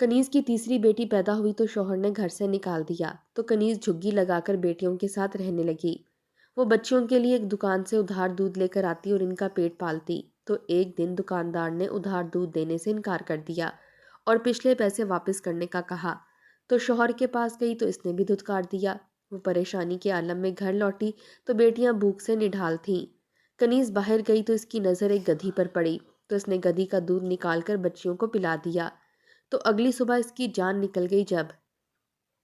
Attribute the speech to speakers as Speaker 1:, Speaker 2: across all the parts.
Speaker 1: کنیز کی تیسری بیٹی پیدا ہوئی تو شوہر نے گھر سے نکال دیا تو کنیز جھگی لگا کر بیٹیوں کے ساتھ رہنے لگی۔ وہ بچیوں کے لیے ایک دکان سے ادھار دودھ لے کر آتی اور ان کا پیٹ پالتی، تو ایک دن دکاندار نے ادھار دودھ دینے سے انکار کر دیا اور پچھلے پیسے واپس کرنے کا کہا۔ تو شوہر کے پاس گئی تو اس نے بھی دھتکار دیا۔ وہ پریشانی کے عالم میں گھر لوٹی تو بیٹیاں بھوک سے نڈھال تھیں۔ کنیز باہر گئی تو اس کی نظر ایک گدھی پر پڑی تو اس نے گدھی کا دودھ نکال کر بچیوں کو پلا دیا۔ تو اگلی صبح اس کی جان نکل گئی جب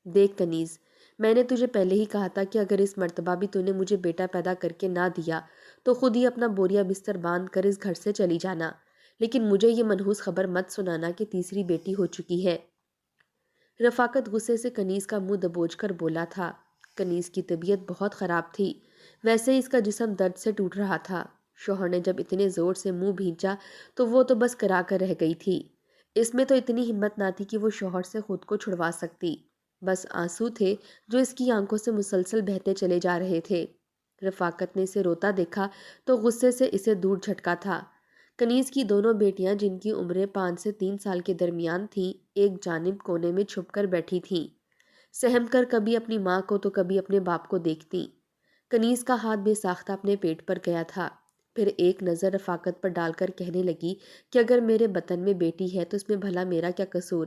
Speaker 1: دیکھ کنیز، میں نے تجھے پہلے ہی کہا تھا کہ اگر اس مرتبہ بھی تو نے مجھے بیٹا پیدا کر کے نہ دیا تو خود ہی اپنا بوریا بستر باندھ کر اس گھر سے چلی جانا، لیکن مجھے یہ منحوس خبر مت سنانا کہ تیسری بیٹی ہو چکی ہے۔ رفاقت غصے سے کنیز کا منہ دبوچ کر بولا تھا۔ کنیز کی طبیعت بہت خراب تھی، ویسے ہی اس کا جسم درد سے ٹوٹ رہا تھا۔ شوہر نے جب اتنے زور سے منہ بھینچا تو وہ تو بس کرا کر رہ گئی تھی۔ اس میں تو اتنی ہمت نہ تھی کہ وہ شوہر سے خود کو چھڑوا سکتی، بس آنسو تھے جو اس کی آنکھوں سے مسلسل بہتے چلے جا رہے تھے۔ رفاقت نے اسے روتا دیکھا تو غصے سے اسے دور جھٹکا تھا۔ کنیز کی دونوں بیٹیاں جن کی عمریں 5 سے 3 سال کے درمیان تھیں، ایک جانب کونے میں چھپ کر بیٹھی تھیں، سہم کر کبھی اپنی ماں کو تو کبھی اپنے باپ کو دیکھتی۔ کنیز کا ہاتھ بے ساختہ اپنے پیٹ پر گیا تھا، پھر ایک نظر رفاقت پر ڈال کر کہنے لگی کہ اگر میرے بطن میں بیٹی ہے تو اس میں بھلا میرا کیا قصور؟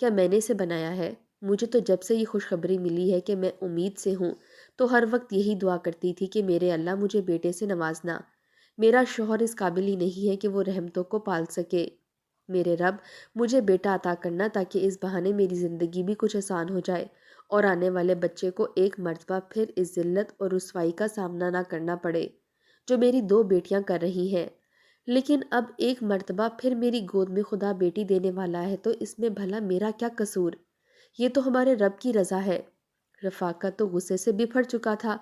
Speaker 1: کیا میں نے اسے بنایا ہے؟ مجھے تو جب سے یہ خوشخبری ملی ہے کہ میں امید سے ہوں تو ہر وقت یہی دعا کرتی تھی کہ میرے اللہ مجھے بیٹے سے نوازنا۔ میرا شوہر اس قابل ہی نہیں ہے کہ وہ رحمتوں کو پال سکے۔ میرے رب مجھے بیٹا عطا کرنا تاکہ اس بہانے میری زندگی بھی کچھ آسان ہو جائے اور آنے والے بچے کو ایک مرتبہ پھر اس ذلت اور رسوائی کا سامنا نہ کرنا پڑے جو میری 2 بیٹیاں کر رہی ہیں۔ لیکن اب ایک مرتبہ پھر میری گود میں خدا بیٹی دینے والا ہے تو اس میں بھلا میرا کیا قصور؟ یہ تو ہمارے رب کی رضا ہے۔ رفاقت تو غصے سے بفر چکا تھا۔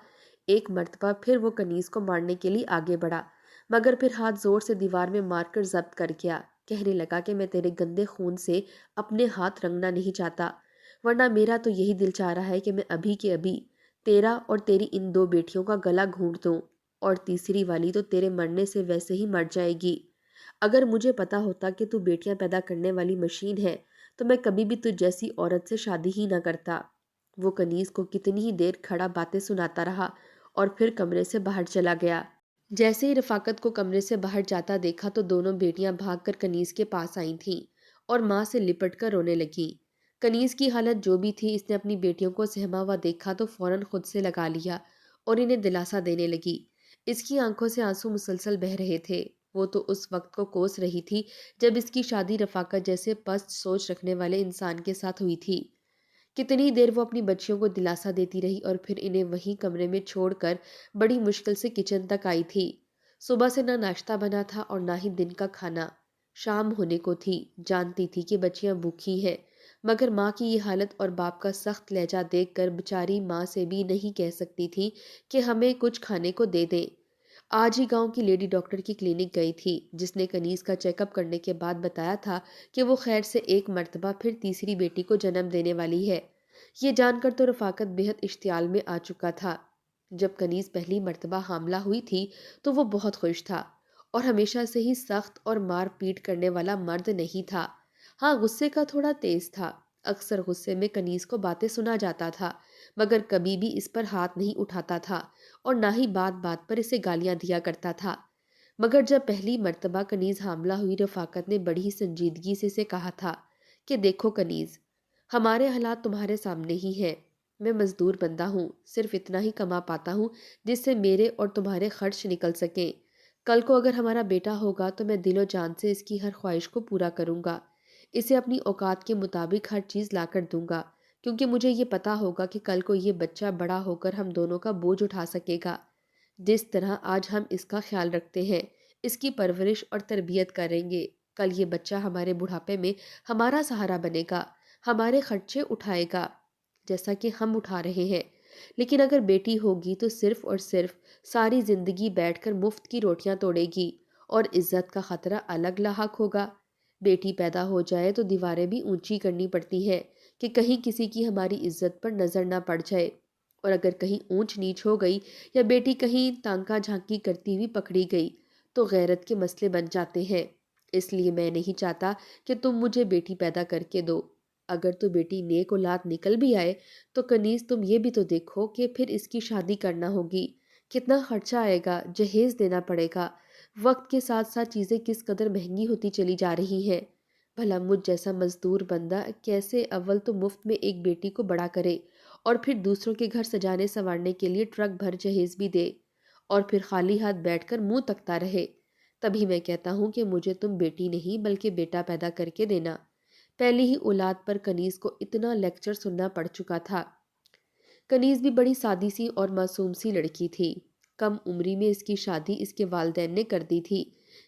Speaker 1: ایک مرتبہ پھر وہ کنیز کو مارنے کے لیے آگے بڑھا، مگر پھر ہاتھ زور سے دیوار میں مار کر ضبط کر گیا۔ کہنے لگا کہ میں تیرے گندے خون سے اپنے ہاتھ رنگنا نہیں چاہتا، ورنہ میرا تو یہی دل چاہ رہا ہے کہ میں ابھی کے ابھی تیرا اور تیری ان 2 بیٹیوں کا گلا گھونٹ دوں، اور تیسری والی تو تیرے مرنے سے ویسے ہی مر جائے گی۔ اگر مجھے پتا ہوتا کہ تو بیٹیاں پیدا کرنے والی مشین ہے تو میں کبھی بھی تجھ جیسی عورت سے شادی ہی نہ کرتا۔ وہ کنیز کو کتنی ہی دیر کھڑا باتیں سناتا رہا اور پھر کمرے سے باہر چلا گیا۔ جیسے ہی رفاقت کو کمرے سے باہر جاتا دیکھا تو دونوں بیٹیاں بھاگ کر کنیز کے پاس آئی تھیں اور ماں سے لپٹ کر رونے لگیں۔ کنیز کی حالت جو بھی تھی، اس نے اپنی بیٹیوں کو سہما ہوا دیکھا تو فوراً خود سے لگا لیا اور انہیں دلاسا دینے لگی۔ اس کی آنکھوں سے آنسو مسلسل بہہ رہے تھے۔ وہ تو اس وقت کو کوس رہی تھی جب اس کی شادی رفاقت جیسے پست سوچ رکھنے والے انسان کے ساتھ ہوئی تھی۔ کتنی دیر وہ اپنی بچیوں کو دلاسا دیتی رہی اور پھر انہیں وہیں کمرے میں چھوڑ کر بڑی مشکل سے کچن تک آئی تھی۔ صبح سے نہ ناشتہ بنا تھا اور نہ ہی دن کا کھانا۔ شام ہونے کو تھی، جانتی تھی کہ بچیاں بھوکی ہیں، مگر ماں کی یہ حالت اور باپ کا سخت لہجہ دیکھ کر بیچاری ماں سے بھی نہیں کہہ سکتی تھی کہ ہمیں کچھ کھانے کو دے دیں۔ آج ہی گاؤں کی لیڈی ڈاکٹر کی کلینک گئی تھی، جس نے کنیز کا چیک اپ کرنے کے بعد بتایا تھا کہ وہ خیر سے ایک مرتبہ پھر تیسری بیٹی کو جنم دینے والی ہے۔ یہ جان کر تو رفاقت بہت اشتعال میں آ چکا تھا۔ جب کنیز پہلی مرتبہ حاملہ ہوئی تھی تو وہ بہت خوش تھا اور ہمیشہ سے ہی سخت اور مار پیٹ کرنے والا مرد نہیں تھا۔ ہاں، غصے کا تھوڑا تیز تھا۔ اکثر غصے میں کنیز کو باتیں سنا جاتا تھا، مگر کبھی بھی اس پر ہاتھ نہیں اٹھاتا تھا اور نہ ہی بات بات پر اسے گالیاں دیا کرتا تھا۔ مگر جب پہلی مرتبہ کنیز حاملہ ہوئی، رفاقت نے بڑی سنجیدگی سے اسے کہا تھا کہ دیکھو کنیز، ہمارے حالات تمہارے سامنے ہی ہیں۔ میں مزدور بندہ ہوں، صرف اتنا ہی کما پاتا ہوں جس سے میرے اور تمہارے خرچ نکل سکیں۔ کل کو اگر ہمارا بیٹا ہوگا تو میں دل و جان سے اس کی ہر خواہش کو پورا کروں گا، اسے اپنی اوقات کے مطابق ہر چیز لا کر دوں گا، کیونکہ مجھے یہ پتا ہوگا کہ کل کو یہ بچہ بڑا ہو کر ہم دونوں کا بوجھ اٹھا سکے گا۔ جس طرح آج ہم اس کا خیال رکھتے ہیں، اس کی پرورش اور تربیت کریں گے، کل یہ بچہ ہمارے بڑھاپے میں ہمارا سہارا بنے گا، ہمارے خرچے اٹھائے گا جیسا کہ ہم اٹھا رہے ہیں۔ لیکن اگر بیٹی ہوگی تو صرف اور صرف ساری زندگی بیٹھ کر مفت کی روٹیاں توڑے گی اور عزت کا خطرہ الگ لاحق ہوگا۔ بیٹی پیدا ہو جائے تو دیواریں بھی اونچی کرنی پڑتی ہیں کہ کہیں کسی کی ہماری عزت پر نظر نہ پڑ جائے، اور اگر کہیں اونچ نیچ ہو گئی یا بیٹی کہیں تانکا جھانکی کرتی ہوئی پکڑی گئی تو غیرت کے مسئلے بن جاتے ہیں۔ اس لیے میں نہیں چاہتا کہ تم مجھے بیٹی پیدا کر کے دو۔ اگر تو بیٹی نیک اولاد نکل بھی آئے تو کنیز تم یہ بھی تو دیکھو کہ پھر اس کی شادی کرنا ہوگی، کتنا خرچہ آئے گا، جہیز دینا پڑے گا، وقت کے ساتھ ساتھ چیزیں کس قدر مہنگی ہوتی چلی جا رہی ہیں۔ بھلا مجھ جیسا مزدور بندہ کیسے اول تو مفت میں ایک بیٹی کو بڑا کرے اور پھر دوسروں کے گھر سجانے سنوارنے کے لیے ٹرک بھر جہیز بھی دے اور پھر خالی ہاتھ بیٹھ کر منہ تکتا رہے۔ تبھی میں کہتا ہوں کہ مجھے تم بیٹی نہیں بلکہ بیٹا پیدا کر کے دینا۔ پہلی ہی اولاد پر کنیز کو اتنا لیکچر سننا پڑ چکا تھا۔ کنیز بھی بڑی سادی سی اور معصوم سی لڑکی تھی۔ کم عمری میں اس کی شادی اس کے والدین نے کر دی تھی۔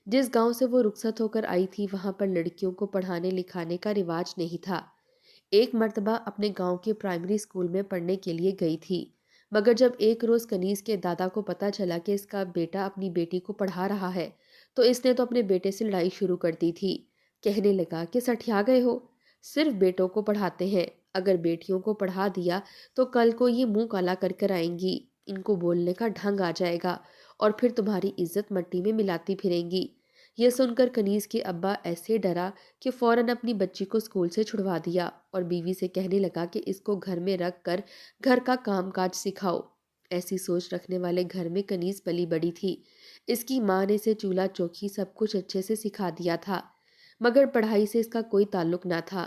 Speaker 1: جس گاؤں سے وہ رخصت ہو کر آئی تھی وہاں پر لڑکیوں کو پڑھانے لکھانے کا رواج نہیں تھا۔ ایک مرتبہ اپنے گاؤں کے پرائمری اسکول میں پڑھنے کے لیے گئی تھی، مگر جب ایک روز کنیز کے دادا کو پتہ چلا کہ اس کا بیٹا اپنی بیٹی کو پڑھا رہا ہے تو اس نے تو اپنے بیٹے سے لڑائی شروع کر دی تھی۔ کہنے لگا کہ سٹھیا گئے ہو، صرف بیٹوں کو پڑھاتے ہیں، اگر بیٹیوں کو پڑھا دیا تو کل کو یہ منہ کالا کر کر آئیں گی، ان کو بولنے کا ڈھنگ آ جائے گا اور پھر تمہاری عزت مٹی میں ملاتی پھریں گی۔ یہ سن کر کنیز کے ابا ایسے ڈرا کہ فوراً اپنی بچی کو اسکول سے چھڑوا دیا اور بیوی سے کہنے لگا کہ اس کو گھر میں رکھ کر گھر کا کام کاج سکھاؤ۔ ایسی سوچ رکھنے والے گھر میں کنیز پلی بڑی تھی۔ اس کی ماں نے اسے چولہا چوکی سب کچھ اچھے سے سکھا دیا تھا، مگر پڑھائی سے اس کا کوئی تعلق نہ تھا۔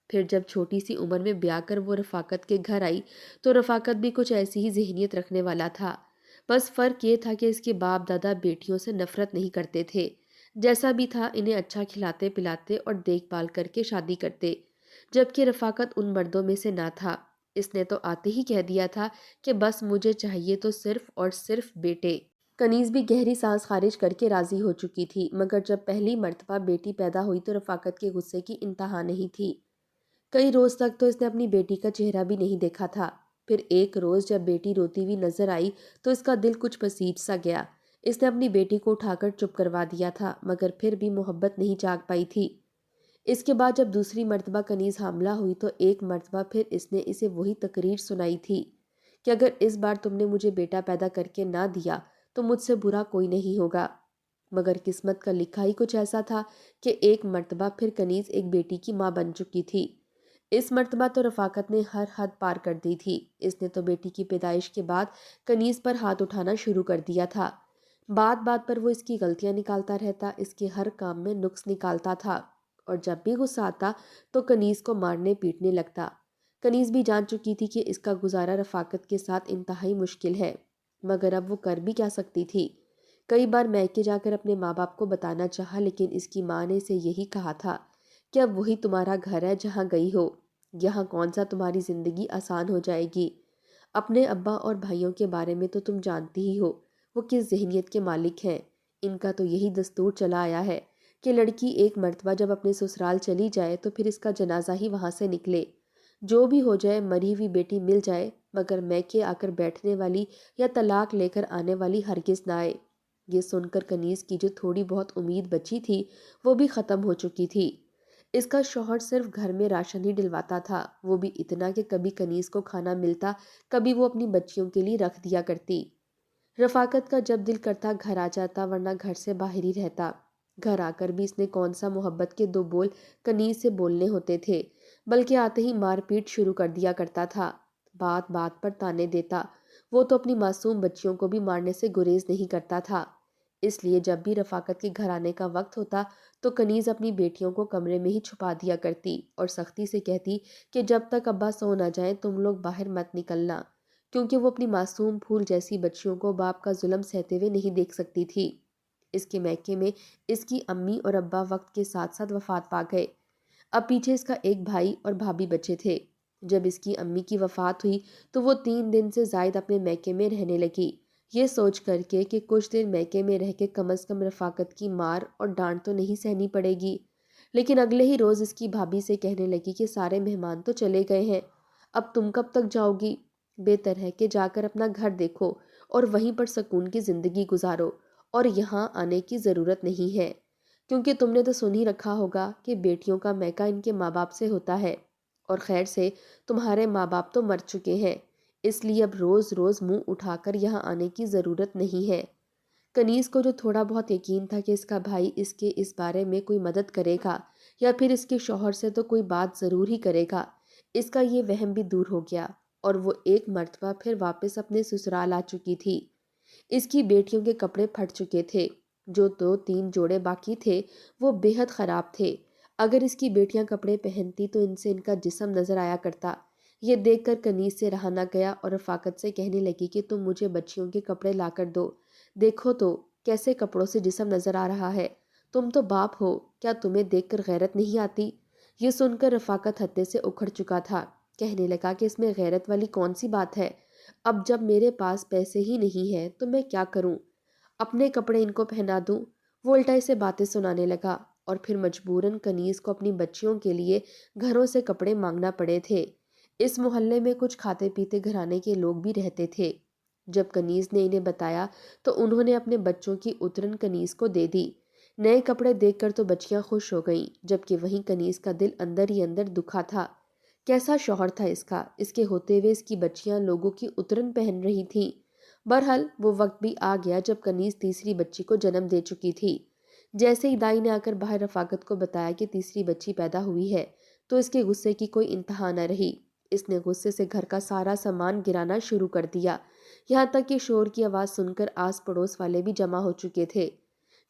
Speaker 1: پھر جب چھوٹی سی عمر میں بیاہ کر وہ رفاقت کے گھر آئی تو رفاقت بھی کچھ ایسی ہی ذہنیت رکھنے والا تھا، بس فرق یہ تھا کہ اس کے باپ دادا بیٹیوں سے نفرت نہیں کرتے تھے۔ جیسا بھی تھا انہیں اچھا کھلاتے پلاتے اور دیکھ بھال کر کے شادی کرتے، جبکہ رفاقت ان مردوں میں سے نہ تھا۔ اس نے تو آتے ہی کہہ دیا تھا کہ بس مجھے چاہیے تو صرف اور صرف بیٹے۔ کنیز بھی گہری سانس خارج کر کے راضی ہو چکی تھی، مگر جب پہلی مرتبہ بیٹی پیدا ہوئی تو رفاقت کے غصے کی انتہا نہیں تھی۔ کئی روز تک تو اس نے اپنی بیٹی کا چہرہ بھی نہیں دیکھا تھا۔ پھر ایک روز جب بیٹی روتی ہوئی نظر آئی تو اس کا دل کچھ پسیج سا گیا۔ اس نے اپنی بیٹی کو اٹھا کر چپ کروا دیا تھا، مگر پھر بھی محبت نہیں جاگ پائی تھی۔ اس کے بعد جب دوسری مرتبہ کنیز حاملہ ہوئی تو ایک مرتبہ پھر اس نے اسے وہی تقریر سنائی تھی کہ اگر اس بار تم نے مجھے بیٹا پیدا کر کے نہ دیا تو مجھ سے برا کوئی نہیں ہوگا۔ مگر قسمت کا لکھا ہی کچھ ایسا تھا کہ ایک مرتبہ پھر کنیز ایک بیٹی کی ماں بن چکی تھی۔ اس مرتبہ تو رفاقت نے ہر حد پار کر دی تھی۔ اس نے تو بیٹی کی پیدائش کے بعد کنیز پر ہاتھ اٹھانا شروع کر دیا تھا۔ بات بات پر وہ اس کی غلطیاں نکالتا رہتا، اس کے ہر کام میں نقص نکالتا تھا اور جب بھی غصہ آتا تو کنیز کو مارنے پیٹنے لگتا۔ کنیز بھی جان چکی تھی کہ اس کا گزارا رفاقت کے ساتھ انتہائی مشکل ہے، مگر اب وہ کر بھی کیا سکتی تھی۔ کئی بار میکے جا کر اپنے ماں باپ کو بتانا چاہا، لیکن اس کی ماں نے اسے یہی کہا تھا کہ اب وہی تمہارا گھر ہے جہاں گئی ہو، یہاں کون سا تمہاری زندگی آسان ہو جائے گی۔ اپنے ابا اور بھائیوں کے بارے میں تو تم جانتی ہی ہو، وہ کس ذہنیت کے مالک ہیں۔ ان کا تو یہی دستور چلا آیا ہے کہ لڑکی ایک مرتبہ جب اپنے سسرال چلی جائے تو پھر اس کا جنازہ ہی وہاں سے نکلے، جو بھی ہو جائے مری ہوئی بیٹی مل جائے، مگر میکے آ کر بیٹھنے والی یا طلاق لے کر آنے والی ہرگز نہ آئے۔ یہ سن کر کنیز کی جو تھوڑی بہت امید بچی تھی وہ بھی ختم ہو چکی تھی۔ اس کا شوہر صرف گھر میں راشن ہی ڈلواتا تھا، وہ بھی اتنا کہ کبھی کنیز کو کھانا ملتا، کبھی وہ اپنی بچیوں کے لیے رکھ دیا کرتی۔ رفاقت کا جب دل کرتا گھر آ جاتا، ورنہ گھر سے باہر ہی رہتا۔ گھر آ کر بھی اس نے کون سا محبت کے دو بول کنیز سے بولنے ہوتے تھے، بلکہ آتے ہی مار پیٹ شروع کر دیا کرتا تھا، بات بات پر تانے دیتا۔ وہ تو اپنی معصوم بچیوں کو بھی مارنے سے گریز نہیں کرتا تھا۔ اس لیے جب بھی رفاقت کے گھر آنے کا وقت ہوتا تو کنیز اپنی بیٹیوں کو کمرے میں ہی چھپا دیا کرتی اور سختی سے کہتی کہ جب تک ابا سو نہ جائیں تم لوگ باہر مت نکلنا، کیونکہ وہ اپنی معصوم پھول جیسی بچیوں کو باپ کا ظلم سہتے ہوئے نہیں دیکھ سکتی تھی۔ اس کے میکے میں اس کی امی اور ابا وقت کے ساتھ ساتھ وفات پا گئے۔ اب پیچھے اس کا ایک بھائی اور بھابھی بچے تھے۔ جب اس کی امی کی وفات ہوئی تو وہ 3 دن سے زائد اپنے میکے میں رہنے لگی، یہ سوچ کر کے کہ کچھ دن میکے میں رہ کے کم از کم رفاقت کی مار اور ڈانٹ تو نہیں سہنی پڑے گی۔ لیکن اگلے ہی روز اس کی بھابھی سے کہنے لگی کہ سارے مہمان تو چلے گئے ہیں، اب تم کب تک جاؤ گی؟ بہتر ہے کہ جا کر اپنا گھر دیکھو اور وہیں پر سکون کی زندگی گزارو، اور یہاں آنے کی ضرورت نہیں ہے، کیونکہ تم نے تو سن ہی رکھا ہوگا کہ بیٹیوں کا میکہ ان کے ماں باپ سے ہوتا ہے، اور خیر سے تمہارے ماں باپ تو مر چکے ہیں، اس لیے اب روز روز منہ اٹھا کر یہاں آنے کی ضرورت نہیں ہے۔ کنیز کو جو تھوڑا بہت یقین تھا کہ اس کا بھائی اس کے اس بارے میں کوئی مدد کرے گا یا پھر اس کے شوہر سے تو کوئی بات ضرور ہی کرے گا، اس کا یہ وہم بھی دور ہو گیا اور وہ ایک مرتبہ پھر واپس اپنے سسرال آ چکی تھی۔ اس کی بیٹیوں کے کپڑے پھٹ چکے تھے، جو 2-3 جوڑے باقی تھے وہ بے حد خراب تھے۔ اگر اس کی بیٹیاں کپڑے پہنتی تو ان سے ان کا جسم نظر آیا کرتا۔ یہ دیکھ کر کنیز سے رہا نہ گیا اور رفاقت سے کہنے لگی کہ تم مجھے بچیوں کے کپڑے لا کر دو، دیکھو تو کیسے کپڑوں سے جسم نظر آ رہا ہے، تم تو باپ ہو، کیا تمہیں دیکھ کر غیرت نہیں آتی؟ یہ سن کر رفاقت ہتے سے اکھڑ چکا تھا، کہنے لگا کہ اس میں غیرت والی کون سی بات ہے؟ اب جب میرے پاس پیسے ہی نہیں ہیں تو میں کیا کروں؟ اپنے کپڑے ان کو پہنا دوں؟ وہ الٹا اسے باتیں سنانے لگا اور پھر مجبوراً کنیز کو اپنی بچیوں کے لیے گھروں سے کپڑے مانگنا پڑے تھے۔ اس محلے میں کچھ کھاتے پیتے گھرانے کے لوگ بھی رہتے تھے۔ جب کنیز نے انہیں بتایا تو انہوں نے اپنے بچوں کی اترن کنیز کو دے دی۔ نئے کپڑے دیکھ کر تو بچیاں خوش ہو گئیں، جبکہ وہیں کنیز کا دل اندر ہی اندر دکھا تھا۔ کیسا شوہر تھا اس کا، اس کے ہوتے ہوئے اس کی بچیاں لوگوں کی اترن پہن رہی تھیں۔ بہرحال وہ وقت بھی آ گیا جب کنیز تیسری بچی کو جنم دے چکی تھی۔ جیسے ہی دائی نے آ کر باہر رفاقت کو بتایا کہ تیسری بچی پیدا ہوئی ہے تو اس کے غصے کی کوئی انتہا نہ رہی۔ اس نے غصے سے گھر کا سارا سامان گرانا شروع کر دیا، یہاں تک کہ شور کی آواز سن کر آس پڑوس والے بھی جمع ہو چکے تھے۔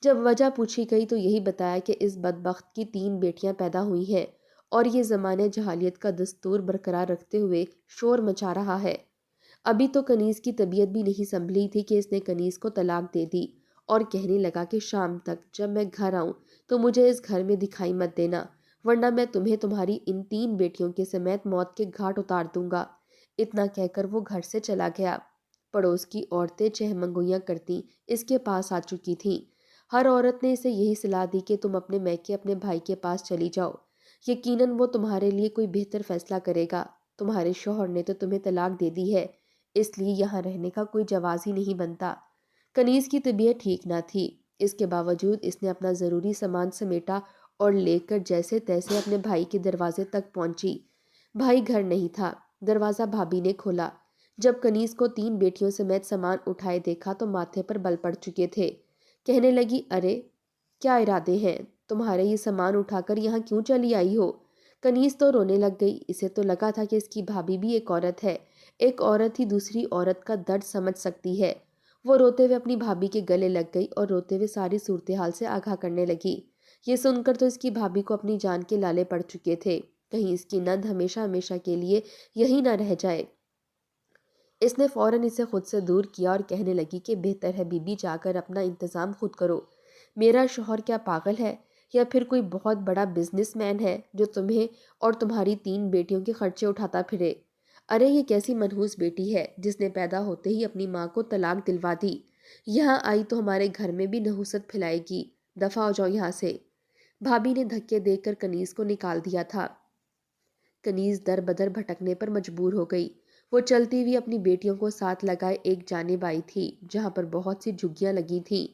Speaker 1: جب وجہ پوچھی گئی تو یہی بتایا کہ اس بدبخت کی 3 بیٹیاں پیدا ہوئی ہیں اور یہ زمانے جہالیت کا دستور برقرار رکھتے ہوئے شور مچا رہا ہے۔ ابھی تو کنیز کی طبیعت بھی نہیں سنبھلی تھی کہ اس نے کنیز کو طلاق دے دی اور کہنے لگا کہ شام تک جب میں گھر آؤں تو مجھے اس گھر میں دکھائی مت دینا، ورنہ میں تمہیں تمہاری ان 3 بیٹیوں کے سمیت موت کے گھاٹ اتار دوں گا۔ اتنا کہہ کر وہ گھر سے چلا گیا۔ پڑوس کی عورتیں چہمنگویاں کرتی اس کے پاس آ چکی تھیں۔ ہر عورت نے اسے یہی صلاح دی کہ تم اپنے میکے اپنے بھائی کے پاس چلی جاؤ، یقیناً وہ تمہارے لیے کوئی بہتر فیصلہ کرے گا۔ تمہارے شوہر نے تو تمہیں طلاق دے دی ہے، اس لیے یہاں رہنے کا کوئی جواز ہی نہیں بنتا۔ کنیز کی طبیعت ٹھیک نہ تھی، اس کے باوجود اس نے اپنا ضروری سامان سمیٹا اور لے کر جیسے تیسے اپنے بھائی کے دروازے تک پہنچی۔ بھائی گھر نہیں تھا۔ دروازہ بھابھی نے کھولا۔ جب کنیز کو 3 بیٹیوں سمیت سامان اٹھائے دیکھا تو ماتھے پر بل پڑ چکے تھے۔ کہنے لگی، ارے کیا ارادے ہیں تمہارے، یہ سامان اٹھا کر یہاں کیوں چلی آئی ہو؟ کنیز تو رونے لگ گئی، اسے تو لگا تھا کہ اس کی بھابھی بھی ایک عورت ہے، ایک عورت ہی دوسری عورت کا درد سمجھ سکتی ہے۔ وہ روتے ہوئے اپنی بھابھی کے گلے لگ گئی اور روتے ہوئے ساری صورتحال سے آگاہ کرنے لگی۔ یہ سن کر تو اس کی بھابھی کو اپنی جان کے لالے پڑ چکے تھے، کہیں اس کی نند ہمیشہ ہمیشہ کے لیے یہی نہ رہ جائے۔ اس نے فوراً اسے خود سے دور کیا اور کہنے لگی کہ بہتر ہے بی بی جا کر اپنا انتظام خود کرو۔ میرا شوہر کیا پاگل ہے یا پھر کوئی بہت بڑا بزنس مین ہے جو تمہیں اور تمہاری 3 بیٹیوں کے خرچے اٹھاتا پھرے؟ ارے یہ کیسی منحوس بیٹی ہے جس نے پیدا ہوتے ہی اپنی ماں کو طلاق دلوا دی، یہاں آئی تو ہمارے گھر میں بھی نحوست پھیلائے گی، دفع ہو جاؤ یہاں سے۔ بھابھی نے دھکے دے کر کنیز کو نکال دیا تھا۔ کنیز در بدر بھٹکنے پر مجبور ہو گئی۔ وہ چلتی ہوئی اپنی بیٹیوں کو ساتھ لگائے ایک جانب آئی تھی جہاں پر بہت سی جھگیاں لگی تھیں۔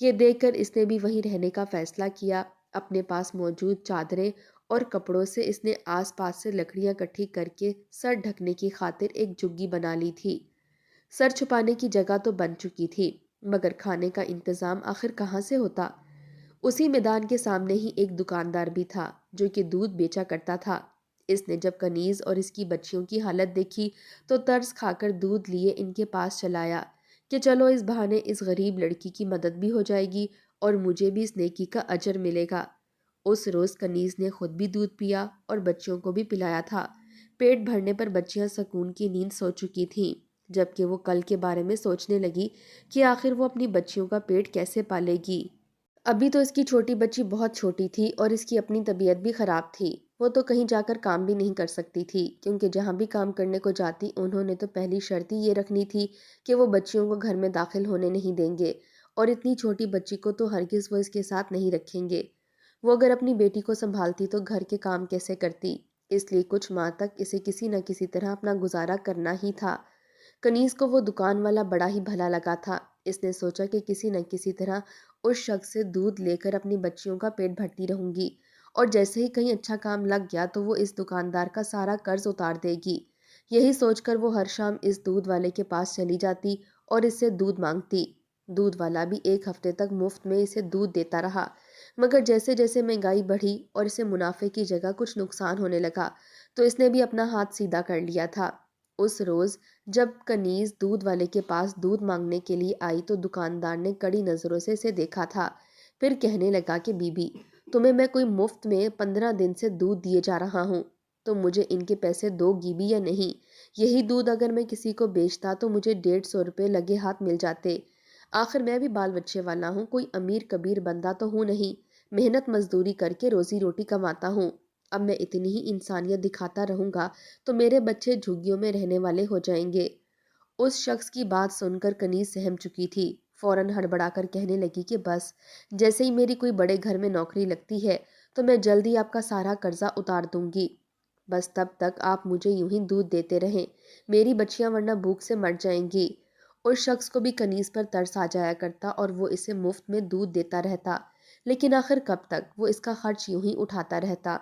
Speaker 1: یہ دیکھ کر اس نے بھی وہیں رہنے کا فیصلہ کیا۔ اپنے پاس موجود چادریں اور کپڑوں سے اس نے آس پاس سے لکڑیاں اکٹھی کر کے سر ڈھکنے کی خاطر ایک جھگی بنا لی تھی۔ سر چھپانے کی جگہ تو بن چکی تھی، مگر کھانے کا انتظام آخر کہاں سے ہوتا؟ اسی میدان کے سامنے ہی ایک دکاندار بھی تھا جو کہ دودھ بیچا کرتا تھا۔ اس نے جب کنیز اور اس کی بچیوں کی حالت دیکھی تو ترس کھا کر دودھ لیے ان کے پاس چلایا کہ چلو اس بہانے اس غریب لڑکی کی مدد بھی ہو جائے گی اور مجھے بھی اس نیکی کا اجر ملے گا۔ اس روز کنیز نے خود بھی دودھ پیا اور بچیوں کو بھی پلایا تھا۔ پیٹ بھرنے پر بچیاں سکون کی نیند سو چکی تھیں، جبکہ وہ کل کے بارے میں سوچنے لگی کہ آخر وہ اپنی بچیوں کا پیٹ کیسے پالے گی۔ ابھی تو اس کی چھوٹی بچی بہت چھوٹی تھی اور اس کی اپنی طبیعت بھی خراب تھی۔ وہ تو کہیں جا کر کام بھی نہیں کر سکتی تھی، کیونکہ جہاں بھی کام کرنے کو جاتی انہوں نے تو پہلی شرط ہی یہ رکھنی تھی کہ وہ بچیوں کو گھر میں داخل ہونے نہیں دیں گے، اور اتنی چھوٹی بچی کو تو ہرگز وہ اس کے ساتھ نہیں رکھیں گے۔ وہ اگر اپنی بیٹی کو سنبھالتی تو گھر کے کام کیسے کرتی؟ اس لیے کچھ ماہ تک اسے کسی نہ کسی طرح اپنا گزارا کرنا ہی تھا۔ کنیز کو وہ دکان والا بڑا ہی بھلا لگا تھا۔ اس نے سوچا کہ کسی نہ کسی طرح اس شخص سے دودھ لے کر اپنی بچیوں کا پیٹ بھرتی رہوں گی، اور جیسے ہی کہیں اچھا کام لگ گیا تو وہ اس دکاندار کا سارا قرض اتار دے گی۔ یہی سوچ کر وہ ہر شام اس دودھ والے کے پاس چلی جاتی اور اس سے دودھ مانگتی۔ دودھ والا بھی ایک ہفتے تک مفت میں اسے دودھ دیتا رہا، مگر جیسے جیسے مہنگائی بڑھی اور اسے منافع کی جگہ کچھ نقصان ہونے لگا تو اس نے بھی اپنا ہاتھ سیدھا کر لیا تھا۔ اس روز جب کنیز دودھ والے کے پاس دودھ مانگنے کے لیے آئی تو دکاندار نے کڑی نظروں سے اسے دیکھا تھا، پھر کہنے لگا کہ بی بی، تمہیں میں کوئی مفت میں 15 دن سے دودھ دیے جا رہا ہوں، تو مجھے ان کے پیسے دو گی بھی یا نہیں؟ یہی دودھ اگر میں کسی کو بیچتا تو مجھے 150 روپے لگے ہاتھ مل جاتے۔ آخر میں بھی بال بچے والا ہوں، کوئی امیر کبیر بندہ تو ہوں نہیں، محنت مزدوری کر کے روزی روٹی کماتا ہوں۔ اب میں اتنی ہی انسانیت دکھاتا رہوں گا تو میرے بچے جھگیوں میں رہنے والے ہو جائیں گے۔ اس شخص کی بات سن کر کنیز سہم چکی تھی، فوراً ہڑبڑا کر کہنے لگی کہ بس جیسے ہی میری کوئی بڑے گھر میں نوکری لگتی ہے تو میں جلدی آپ کا سارا قرضہ اتار دوں گی، بس تب تک آپ مجھے یوں ہی دودھ دیتے رہیں، میری بچیاں ورنہ بھوک سے مر جائیں گی۔ اس شخص کو بھی کنیز پر ترس آ جایا کرتا اور وہ اسے مفت میں دودھ دیتا رہتا، لیکن آخر کب تک وہ اس کا خرچ یوں ہی اٹھاتا رہتا۔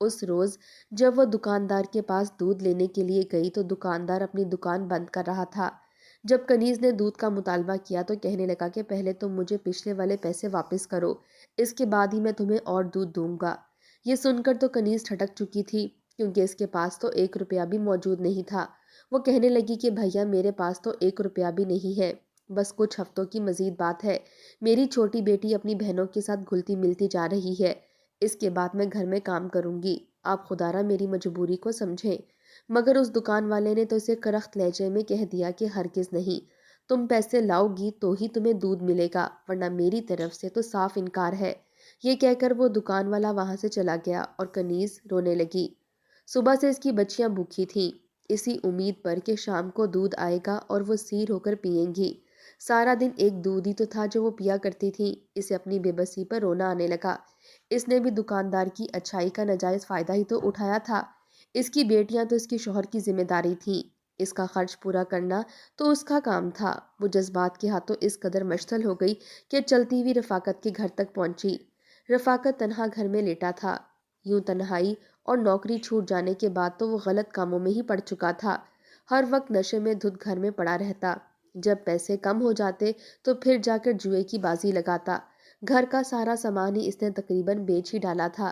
Speaker 1: اس روز جب وہ دکاندار کے پاس دودھ لینے کے لیے گئی تو دکاندار اپنی دکان بند کر رہا تھا۔ جب کنیز نے دودھ کا مطالبہ کیا تو کہنے لگا کہ پہلے تم مجھے پچھلے والے پیسے واپس کرو، اس کے بعد ہی میں تمہیں اور دودھ دوں گا۔ یہ سن کر تو کنیز ٹھٹک چکی تھی، کیونکہ اس کے پاس تو 1 روپیہ بھی موجود نہیں تھا۔ وہ کہنے لگی کہ بھیا میرے پاس تو 1 روپیہ بھی نہیں ہے، بس کچھ ہفتوں کی مزید بات ہے، میری چھوٹی بیٹی اپنی بہنوں کے ساتھ گھلتی ملتی جا رہی ہے، اس کے بعد میں گھر میں کام کروں گی، آپ خدا را میری مجبوری کو سمجھیں۔ مگر اس دکان والے نے تو اسے کرخت لہجے میں کہہ دیا کہ ہرگز نہیں، تم پیسے لاؤ گی تو ہی تمہیں دودھ ملے گا، ورنہ میری طرف سے تو صاف انکار ہے۔ یہ کہہ کر وہ دکان والا وہاں سے چلا گیا اور کنیز رونے لگی۔ صبح سے اس کی بچیاں بھوکی تھیں، اسی امید پر کہ شام کو دودھ آئے گا اور وہ سیر ہو کر پئیں گی۔ سارا دن ایک دودھ ہی تو تھا جو وہ پیا کرتی تھی، اسے اپنی بے بسی پر رونا آنے لگا۔ اس نے بھی دکاندار کی اچھائی کا ناجائز فائدہ ہی تو اٹھایا تھا، اس کی بیٹیاں تو اس کے شوہر کی ذمہ داری تھیں، اس کا خرچ پورا کرنا تو اس کا کام تھا۔ وہ جذبات کے ہاتھوں اس قدر مشتعل ہو گئی کہ چلتی ہوئی رفاقت کے گھر تک پہنچی۔ رفاقت تنہا گھر میں لیٹا تھا، یوں تنہائی اور نوکری چھوٹ جانے کے بعد تو وہ غلط کاموں میں ہی پڑ چکا تھا، ہر وقت نشے میں دھت گھر میں پڑا رہتا، جب پیسے کم ہو جاتے تو پھر جا کر جوئے کی بازی لگاتا، گھر کا سارا سامان ہی اس نے تقریباً بیچ ہی ڈالا تھا۔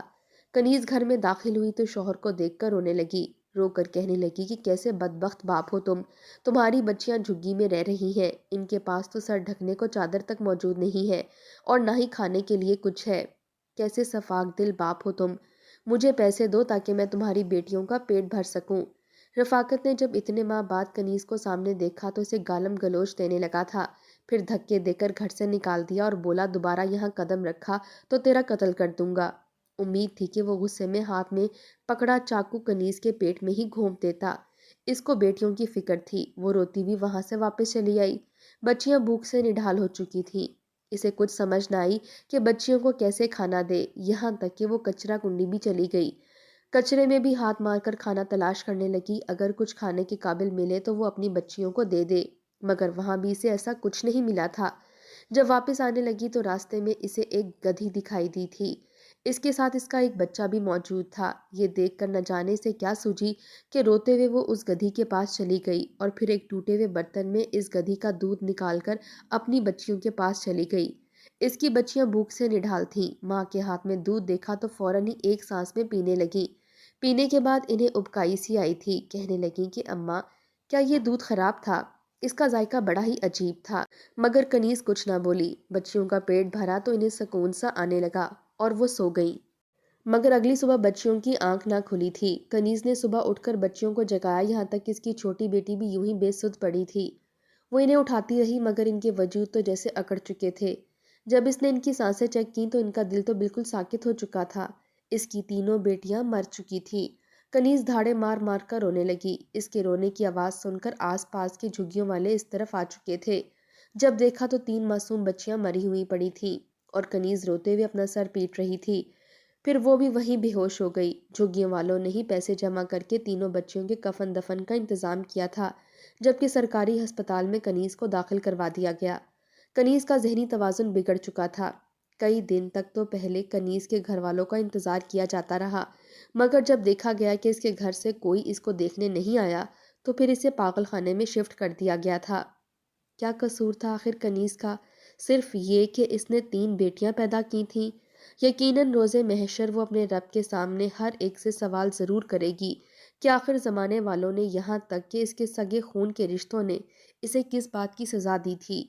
Speaker 1: کنیز گھر میں داخل ہوئی تو شوہر کو دیکھ کر رونے لگی، رو کر کہنے لگی کہ کیسے بدبخت باپ ہو تم، تمہاری بچیاں جھگی میں رہ رہی ہیں، ان کے پاس تو سر ڈھکنے کو چادر تک موجود نہیں ہے اور نہ ہی کھانے کے لیے کچھ ہے، کیسے صفاک دل باپ ہو تم، مجھے پیسے دو تاکہ میں تمہاری بیٹیوں کا پیٹ بھر سکوں۔ رفاقت نے جب اتنے ماہ بعد کنیز کو سامنے دیکھا تو اسے گالم گلوچ دینے لگا تھا، پھر دھکے دے کر گھر سے نکال دیا اور بولا دوبارہ یہاں قدم رکھا تو تیرا قتل کر دوں گا۔ امید تھی کہ وہ غصے میں ہاتھ میں پکڑا چاقو کنیز کے پیٹ میں ہی گھونپ دیتا، اس کو بیٹیوں کی فکر تھی، وہ روتی بھی وہاں سے واپس چلی آئی۔ بچیاں بھوک سے نڈھال ہو چکی تھیں، اسے کچھ سمجھ نہ آئی کہ بچیوں کو کیسے کھانا دے، یہاں تک کہ وہ کچرا کنڈی بھی چلی گئی، کچرے میں بھی ہاتھ مار کر کھانا تلاش کرنے لگی، اگر کچھ کھانے کے قابل ملے تو وہ اپنی بچیوں کو دے دے، مگر وہاں بھی اسے ایسا کچھ نہیں ملا تھا۔ جب واپس آنے لگی تو راستے میں اسے ایک گدھی دکھائی دی تھی، اس کے ساتھ اس کا ایک بچہ بھی موجود تھا، یہ دیکھ کر نہ جانے سے کیا سوجی کہ روتے ہوئے وہ اس گدھی کے پاس چلی گئی اور پھر ایک ٹوٹے ہوئے برتن میں اس گدھی کا دودھ نکال کر اپنی بچیوں کے پاس چلی گئی۔ اس کی بچیاں بھوک سے نڈھال تھیں، ماں کے ہاتھ میں دودھ دیکھا تو فوراً ہی ایک سانس میں پینے لگی، پینے کے بعد انہیں ابکائی سی آئی تھی، کہنے لگیں کہ اماں کیا یہ دودھ خراب تھا، اس کا ذائقہ بڑا ہی عجیب تھا، مگر کنیز کچھ نہ بولی۔ بچیوں کا پیٹ بھرا تو انہیں سکون سا آنے لگا اور وہ سو گئیں، مگر اگلی صبح بچیوں کی آنکھ نہ کھلی تھی۔ کنیز نے صبح اٹھ کر بچیوں کو جگایا، یہاں تک کہ اس کی چھوٹی بیٹی بھی یوں ہی بے سدھ پڑی تھی، وہ انہیں اٹھاتی رہی مگر ان کے وجود تو جیسے اکڑ چکے تھے۔ جب اس نے ان کی سانسیں چیک کی تو ان کا دل تو بالکل ساکت ہو چکا تھا، اس کی تینوں بیٹیاں مر چکی تھیں۔ کنیز دھاڑے مار مار کر رونے لگی، اس کے رونے کی آواز سن کر آس پاس کے جھگیوں والے اس طرف آ چکے تھے، جب دیکھا تو 3 معصوم بچیاں مری ہوئی پڑی تھیں اور کنیز روتے ہوئے اپنا سر پیٹ رہی تھی، پھر وہ بھی وہیں بے ہوش ہو گئی۔ جھگیوں والوں نے ہی پیسے جمع کر کے تینوں بچیوں کے کفن دفن کا انتظام کیا تھا، جبکہ سرکاری ہسپتال میں کنیز کو داخل کروا دیا گیا۔ کنیز کا ذہنی توازن بگڑ چکا تھا، کئی دن تک تو پہلے کنیز کے گھر والوں کا انتظار کیا جاتا رہا، مگر جب دیکھا گیا کہ اس کے گھر سے کوئی اس کو دیکھنے نہیں آیا تو پھر اسے پاگل خانے میں شفٹ کر دیا گیا تھا۔ کیا قصور تھا آخر کنیز کا؟ صرف یہ کہ اس نے 3 بیٹیاں پیدا کی تھیں؟ یقیناً روز محشر وہ اپنے رب کے سامنے ہر ایک سے سوال ضرور کرے گی کہ آخر زمانے والوں نے، یہاں تک کہ اس کے سگے خون کے رشتوں نے، اسے کس بات کی سزا دی تھی۔